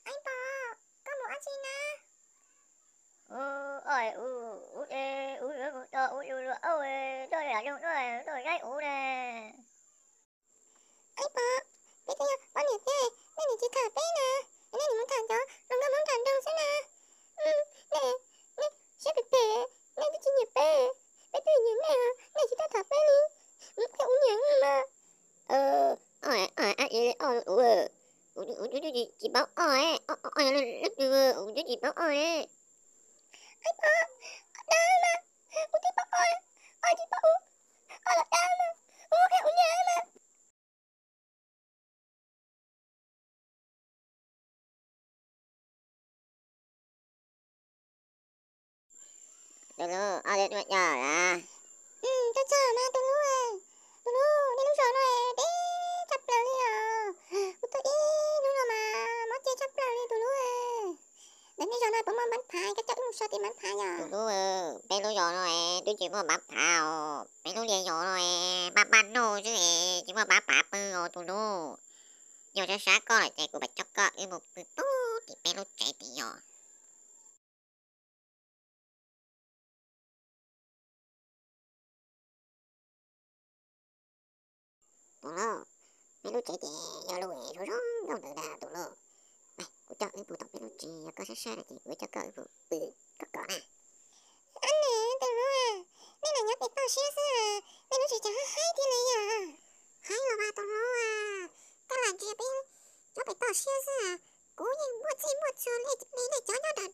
Anh bò, con muốn ăn gì nào? Ôi ê tôi là tôi gái nè. Anh bò, bây giờ con nhịp về, nên chị thả bé nè. Nên muốn thả cho, rồi con muốn thả đâu sẽ nè. Nè, sẽ bị bể, nè chị nhịp bể. Bé bể như nè, nè chị ta thả bé đi. Cái uống nhớ mà. Chị bảo chị bảo Anh bò, đau mà. Ủa chị bò ơi, chị bò uống. Là đau mà. Cái uống nhớ mà. Tulu, ada duit lah. Cho chờ mà tụi nó à. Tụi nó, đi lúc rồi này, đi chập lời đi à. Tụi đi, lúc rồi mà, mất chơi chập lời đi tụi nó à. Đến đi rồi này, bọn mình bắn phai, cái chỗ lúc sao thì bắn phai à. Tulu, pelu giò rồi, tôi chỉ có bắp thảo, pelu liền giò rồi, bắp bánh đồ chứ chỉ có bắp bắp rồi tulu. Giờ cho sáng có lại chạy của bạch chóc có, cái một từ tốt thì pelu chạy thì giò. Tulu, pelu chạy thì giò luôn rồi đó, đâu được là tulu. Này, của cho cái bộ tập pelu chỉ có sát sát thì của cho có cái bộ bự có nè. Anh nè, tụi nó à. Đây là nhóc bị tao xé xưa à. Đây nó chỉ cho hai tí này à. Hai rồi mà tụi nó à. Cái là gì bên, nó bị tao xé xưa à. Cố nhiên mua gì mua cho lấy cho nó đỡ